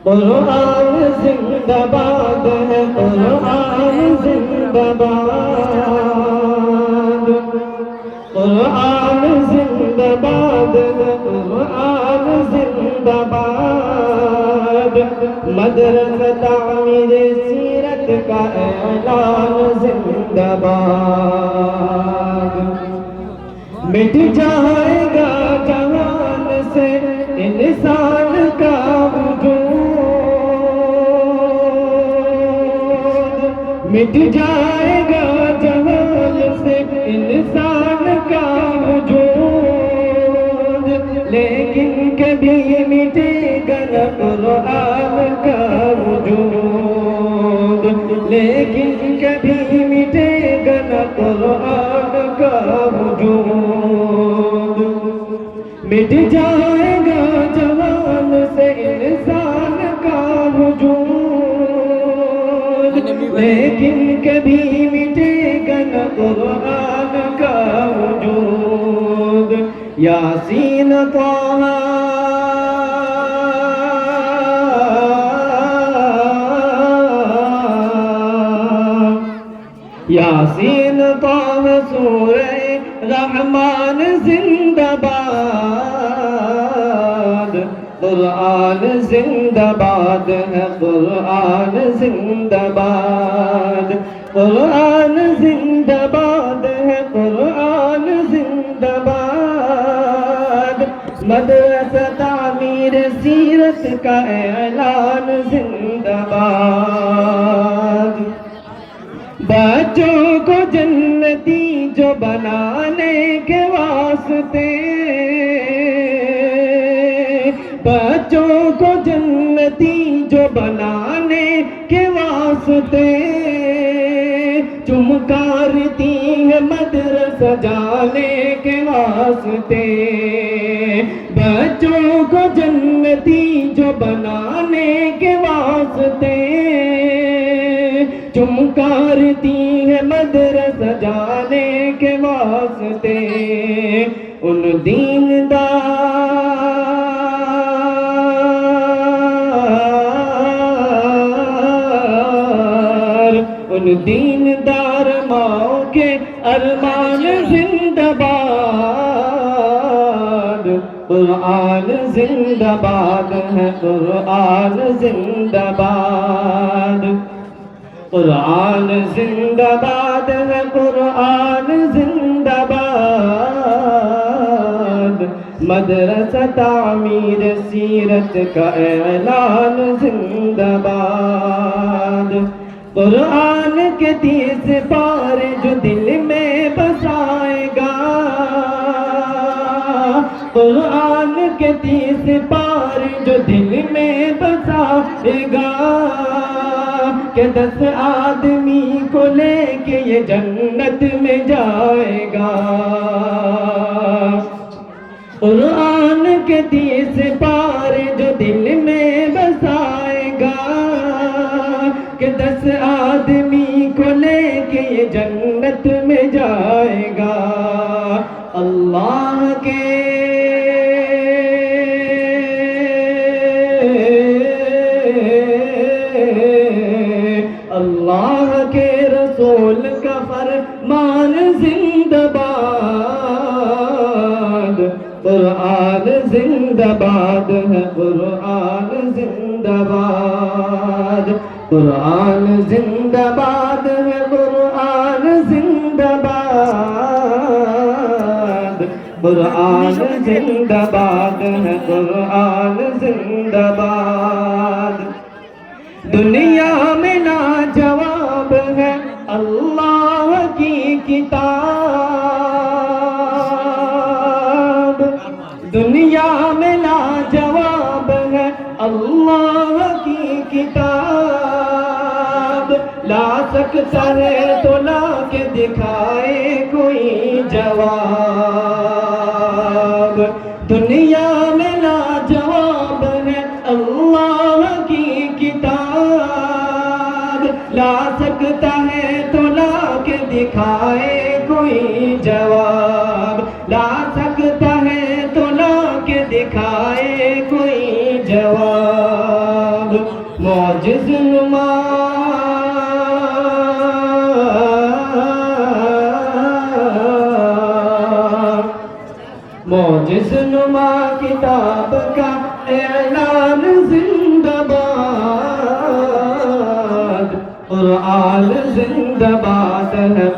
قرآن زندہ باد ہے، قرآن زندہ باد، قرآن زندہ باد ہے، قرآن زندہ باد، مدرسہ تعمیر سیرت کا اعلان زندہ باد، مٹ جائے گا جہان سے انسان کا وجود، مٹ جائے گا جہان سے انسان کا وجود، لیکن کبھی مٹے گا نہ قرآن کا وجود، لیکن کبھی مٹے گا نہ قرآن کا وجود، مٹ جائے گا جہان سے انسان کا وجود، لیکن کبھی مٹے گا نہ قرآن کا وجود۔ یاسین طہ یاسین طہ سورہ رحمان زندہ باد، قرآن زندہ باد ہے، قرآن زندہ باد، قرآن زندہ باد ہے، قرآن زندہ باد، مدرسہ تعمیر سیرت کا اعلان زندہ باد، بچوں کو جنتی جو بنانے کے واسطے، بچوں کو جنتی جو بنانے کے واسطے، چمکارتی ہے مدرسہ جانے کے واسطے، بچوں کو جنتی جو بنانے کے واسطے، چمکارتی ہے مدرسہ جانے کے واسطے، ان دیندار ماؤں کے ارمان زندہ باد، قرآن زندہ باد ہے، قرآن زندہ باد، قرآن زندہ باد ہے، قرآن زندہ باد، مدرسہ تعمیر سیرت کا اعلان زندہ باد، قرآن کے 30 پارے جو دل میں بسائے گا، قرآن کے 30 پارے جو دل میں بسائے گا، کہ 10 آدمی کو لے کے یہ جنت میں جائے گا، قرآن کے 30 پارے جو دل میں بسائے گا، کہ 10 آدمی کو لے کے یہ جنت میں جائے گا، اللہ کے رسول کا فرمان زندہ باد، قرآن زندہ باد ہے، قرآن زندہ باد، قرآن زندہ باد ہے، قرآن زندہ باد، قرآن زندہ باد ہے، قرآن زندہ باد، دنیا میں لاجواب ہے اللہ کی کتاب، دنیا میں لاجواب ہے اللہ کی کتاب، لا سکتا ہے تو لا کے دکھائے کوئی جواب، دنیا میں لاجواب ہے اللہ کی کتاب، لا سکتا ہے تو لا کے دکھائے کوئی جواب، لا سکتا ہے تو لا کے دکھائے کوئی جواب، معجز نما معجز نما کتاب کا اعلان زندہ باد، قرآن زندہ باد ہے،